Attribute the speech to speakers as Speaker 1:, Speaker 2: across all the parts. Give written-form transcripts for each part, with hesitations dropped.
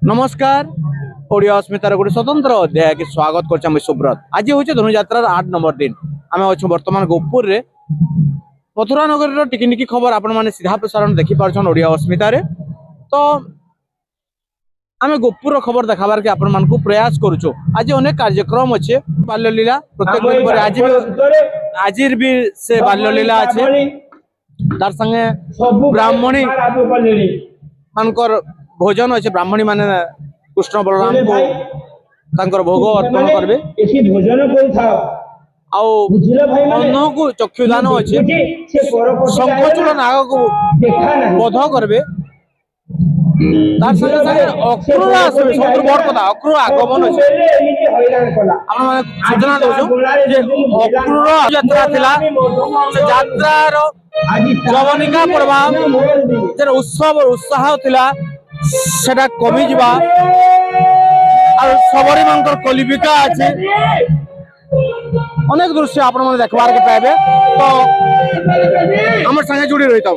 Speaker 1: नमस्कार ओडिया अस्मितार गोटे स्वतंत्र अध्याय के स्वागत कर सुब्रत। आज हूँ धनुजात्रार 8 नंबर दिन। आम अच्छे बर्तमान गोपुर रे मथुरा नगर टिकिनिकी खबर आपण मैंने सीधा प्रसारण देखी पार्छन ओडिया अस्मितार। तो आम गोपुर खबर देखाबार के आपण मानकु प्रयास करूछु। आज अनेक कार्यक्रम अच्छे बाल्यलीला प्रत्येक दिन पर आज भी से बाल्यलीला अच्छे तार संगे ब्राह्मणी मानकर भोजन अच्छे। ब्राह्मणी माने कृष्ण बलराम को तांकर भोग अर्पण करबे अन्न को चक्षुदान अच्छे। शंखचूड़ नाग को बध करबे तार संगे संगे अक्रूर आसबे। सबुठ बड़ कथा अक्रूर आगमन अच्छे। आपण माने सूचना दोछु जे अक्रूर यात्रा थिला से यात्रार जवनिका प्रभाव जे उत्सव उत्साह थिला सेटा कमी जिबा और सबरी मानकर कलिबिका अछि। अनेक दृश्य आपण माने देखबार के पाबे। तो हमर संगे जुड़ी रहितौ।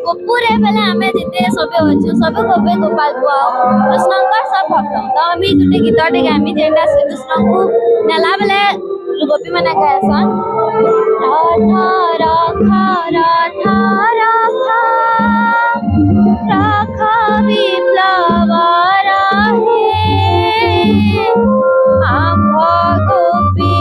Speaker 2: गोपुर सब गोपाल कृष्ण सब भक्त तो हम गोटे गीत गामी जेटा श्रीकृष्ण को नेला बेले गोपी मैंने कहसन रख विप्लव गोपी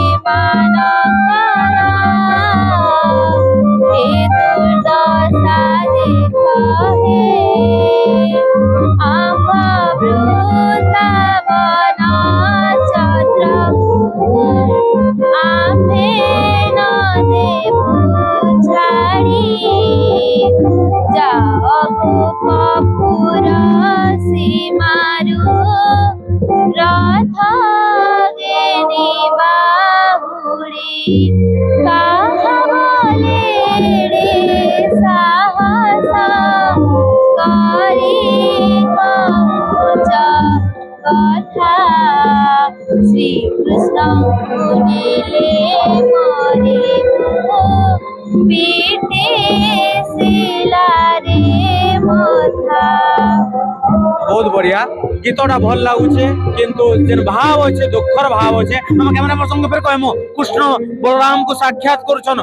Speaker 1: बहुत बढ़िया गीतटा भल लगुचे किंतु जेन भाव अच्छे दुखर भाव अच्छे। हम कैमरा पर्सन फिर कहमु कृष्ण बलराम को साक्षात करुछन।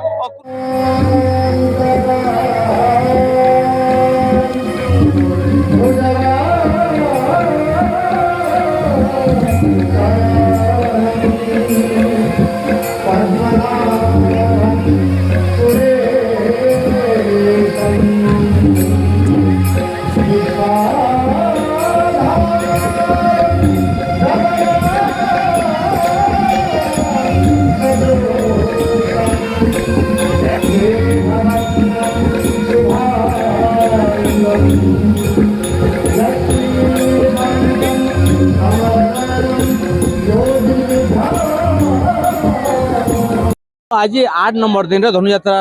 Speaker 1: आज 8 नंबर दिन धनुयात्रा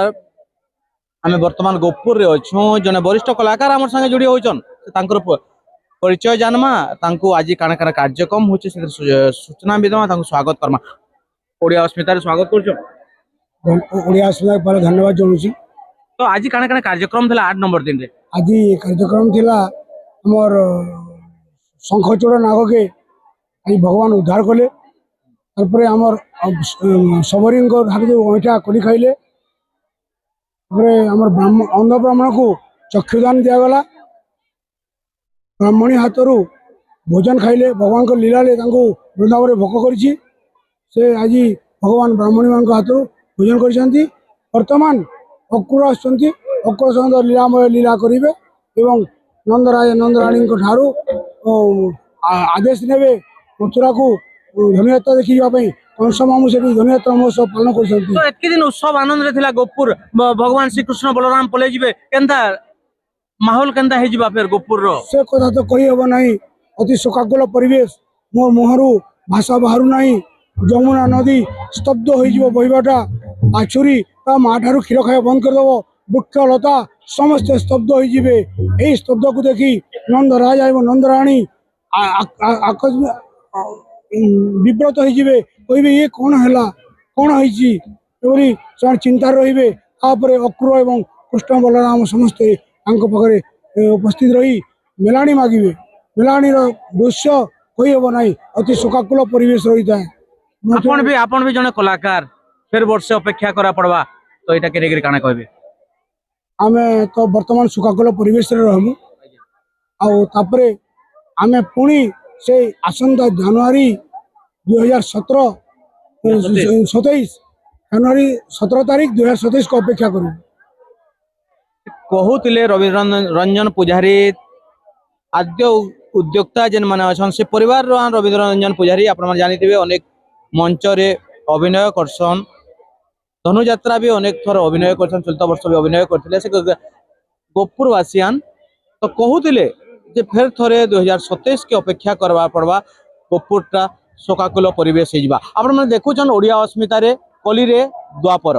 Speaker 1: आम बर्तमान गोपुर रे अच्छु। जने वरिष्ठ कलाकार आम संगे जोड़ी होचन परिचय जानमा आज काना काना कार्यक्रम होचे सूचना विदमा स्वागत करमा। ओडिया अस्मितार स्वागत करछो।
Speaker 3: ओडिया अस्मिता पर धन्यवाद जणुची।
Speaker 1: तो आज काना काना कार्यक्रम थिला 8 नंबर दिन रे।
Speaker 3: आज कार्यक्रम थिला हमर शंखचूड़ नाग के भगवान उद्धार कले। तारपरे हमर सबरी अईठा कली खाइले। हमर अंध ब्राह्मण को चक्षुदान दिगला। ବ୍ରାହ୍ମଣୀ ହାତରୁ ଭୋଜନ ଖାଇଲେ ଭଗବାନଙ୍କ ଲୀଳାରେ ତାଙ୍କୁ ବୃନ୍ଦାବନରେ ଭୋଗ କରିଛି। ସେ ଆଜି ଭଗବାନ ବ୍ରାହ୍ମଣୀ ମାଙ୍କ ହାତରୁ ଭୋଜନ କରିଛନ୍ତି। ବର୍ତ୍ତମାନ ଅକ୍ରୁର ଆସୁଛନ୍ତି, ଅକ୍ରୁର ସହିତ ଲୀଳାମୟ ଲୀଳା କରିବେ ଏବଂ ନନ୍ଦରାଜ ନନ୍ଦରାଣୀଙ୍କ ଠାରୁ ଆଦେଶ ନେବେ ମଥୁରାକୁ ଧନୁଯାତ୍ରା ଦେଖି ଯିବା ପାଇଁ। କଂସ ମାମୁଁ ସେଠି ଧନୁଯାତ୍ରା ମହୋତ୍ସବ ପାଳନ କରୁଛନ୍ତି।
Speaker 1: ତ ଏତକି ଦିନ ଉତ୍ସବ ଆନନ୍ଦରେ ଥିଲା ଗୋପୁର ଭଗବାନ ଶ୍ରୀକୃଷ୍ଣ ବଳରାମ ପଳେଇ ଯିବେ କେନ୍ତା ମାହୋଲ କେନ୍ତା ହେଇଯିବା ଫେର ଗୋପୁରର?
Speaker 3: ସେ କଥା ତ କହିହେବ ନାହିଁ। ଅତି ଶୋକାକୁଳ ପରିବେଶ, ମୋ ମୁହଁରୁ ଭାଷା ବାହାରୁ ନାହିଁ। ଯମୁନା ନଦୀ ସ୍ତବ୍ଧ ହୋଇଯିବ ବହିବାଟା। ବାଛୁରୀ ତା ମା ଠାରୁ କ୍ଷୀର ଖାଇବା ବନ୍ଦ କରିଦେବ। ବୃକ୍ଷ ଲତା ସମସ୍ତେ ସ୍ତବ୍ଧ ହୋଇଯିବେ। ଏହି ସ୍ତବ୍ଧକୁ ଦେଖି ନନ୍ଦରାଜ ଏବଂ ନନ୍ଦରାଣୀ ବିବ୍ରତ ହୋଇଯିବେ, କହିବେ ଇଏ କ'ଣ ହେଲା, କ'ଣ ହେଇଛି ଏପରି ସେମାନେ ଚିନ୍ତାରେ ରହିବେ। ତାପରେ ଅକ୍ରୁର ଏବଂ କୃଷ୍ଣ ବଳରାମ ସମସ୍ତେ ତାଙ୍କ ପାଖରେ ଉପସ୍ଥିତ ରହି ମେଲାଣି ମାଗିବେ। ମେଲାଣିର ଦୃଶ୍ୟ କହିହେବ ନାହିଁ, ଅତି ଶୋକାକୁଳ ପରିବେଶ ରହିଥାଏ।
Speaker 1: ଆପଣ ବି ଜଣେ କଳାକାର, ଫେର ବର୍ଷେ ଅପେକ୍ଷା କରା ପଡବା, ତ ଏଇଟା କେରେ କାଣା କହିବେ?
Speaker 3: ଆମେ ତ ବର୍ତ୍ତମାନ ଶୋକାକୁଳ ପରିବେଶରେ ରହିବୁ। ଆଉ ତାପରେ ଆମେ ପୁଣି ସେ ଆସନ୍ତା ଜାନୁଆରୀ 2027 ଜାନୁଆରୀ 17 ତାରିଖ 2027କୁ ଅପେକ୍ଷା କରିବୁ।
Speaker 1: କହୁଥିଲେ ରବୀନ୍ଦ୍ର ରଞ୍ଜନ ପୂଜାରୀ ଆଦ୍ୟ ଉଦ୍ୟୋକ୍ତା ଯେନ୍ ମାନେ ଅଛନ୍ ସେ ପରିବାର ରବୀନ୍ଦ୍ର ରଞ୍ଜନ ପୂଜାରୀ ଆପଣ ଜାଣିଥିବେ ଅନେକ ମଞ୍ଚରେ ଅଭିନୟ କରସନ୍। ଧନୁଯାତ୍ରା ବି ଅନେକ ଥର ଅଭିନୟ କରସନ୍, ଚଳିତ ବର୍ଷ ବି ଅଭିନୟ କରିଥିଲେ। ସେ ଗୋପୁର ବାସିଆନ୍ ତ କହୁଥିଲେ ଯେ ଫେର ଥରେ 2027 କେ ଅପେକ୍ଷା କରବା ପଡବା, ଗୋପୁରଟା ଶୋକାକୁଳ ପରିବେଶ ହେଇଯିବା। ଆପଣ ମାନେ ଦେଖୁଛନ୍ ଓଡ଼ିଆ ଅସ୍ମିତାରେ କଲିରେ ଦ୍ୱାପର।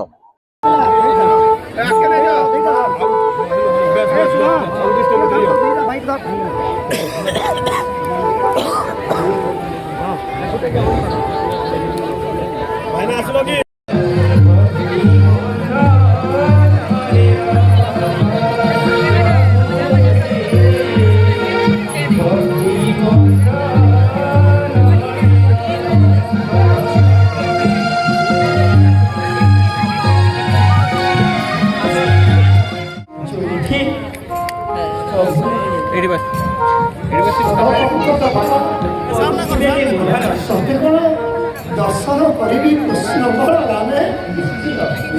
Speaker 4: ଦର୍ଶନ କରିବି କୃଷ୍ଣଙ୍କର ନାମେ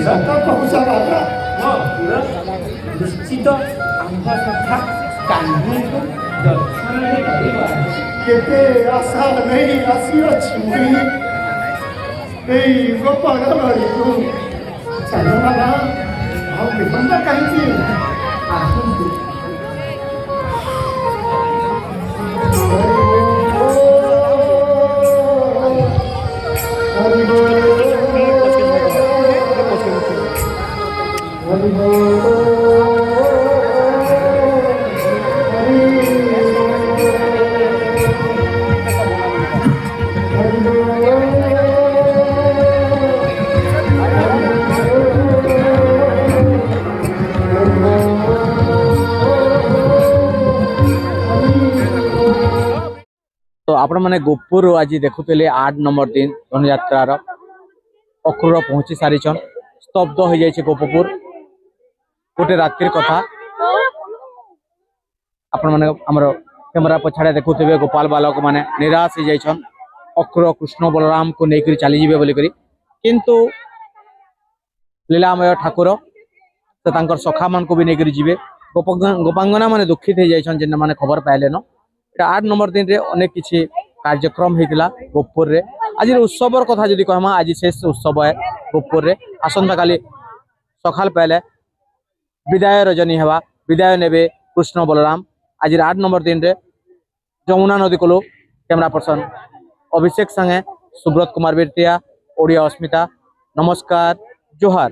Speaker 4: ସତ କହୁଛ ବାବା।
Speaker 5: ନିଶ୍ଚିତ ଆମ୍ଭ ତଥା କାହ୍ନୁଙ୍କୁ ଦର୍ଶନରେ କରିବା।
Speaker 4: କେତେ ଆଶା ନେଇ ଆସିଅଛି ମୁଇଁ ଏଇ ଗୋପାଳ ବାଡ଼ିକୁ। ଚାଲ ବାବା, ଆଉ ବିଳମ୍ବ କାହିଁକି, ଆସନ୍ତୁ।
Speaker 1: ତ ଆପଣ ମାନେ ଗୋପୁର ଆଜି ଦେଖୁଥିଲେ 8 ନମ୍ବର ଦିନ ଧନୁଯାତ୍ରାର ଅକ୍ରୁର ପହଞ୍ଚି ସାରିଛନ୍। ସ୍ତବ୍ଧ ହୋଇଯାଇଛି ଗୋପପୁର। ଗୋଟେ ରାତ୍ରିର କଥା ଆପଣ ମାନେ ଆମର କ୍ୟାମେରା ପଛାଡ଼େ ଦେଖୁଥିବେ ଗୋପାଳ ବାଲକ ମାନେ ନିରାଶ ହେଇଯାଇଛନ୍ ଅକ୍ରୁର କୃଷ୍ଣ ବଳରାମକୁ ନେଇକରି ଚାଲିଯିବେ ବୋଲିକରି। କିନ୍ତୁ ଲୀଳାମୟ ଠାକୁର ସେ ତାଙ୍କର ସଖାମାନଙ୍କୁ ବି ନେଇକରି ଯିବେ। ଗୋପାଙ୍ଗନା ମାନେ ଦୁଃଖିତ ହେଇଯାଇଛନ୍ ଯେନ୍ ମାନେ ଖବର ପାଇଲେନ। এটা 8 নম্বর দিনে অনেক কিছু কার্যক্রম হয়েছিল গোপুরে। আজ উৎসবর কথা যদি কহমা, আজ শেষ উৎসব হয় গোপুরে। আসন্তকালি সকাল পাইলে বিদায় রজনী হওয়া, বিদায় নেবে কৃষ্ণ বলরাম। আজ 8 নম্বর দিনে যমুনা নদী কূল ক্যামেরা পর্সন অভিষেক সঙ্গে সুব্রত কুমার বিরতিয়া, ওড়িয়া অস্মিতা। নমস্কার, জোহার।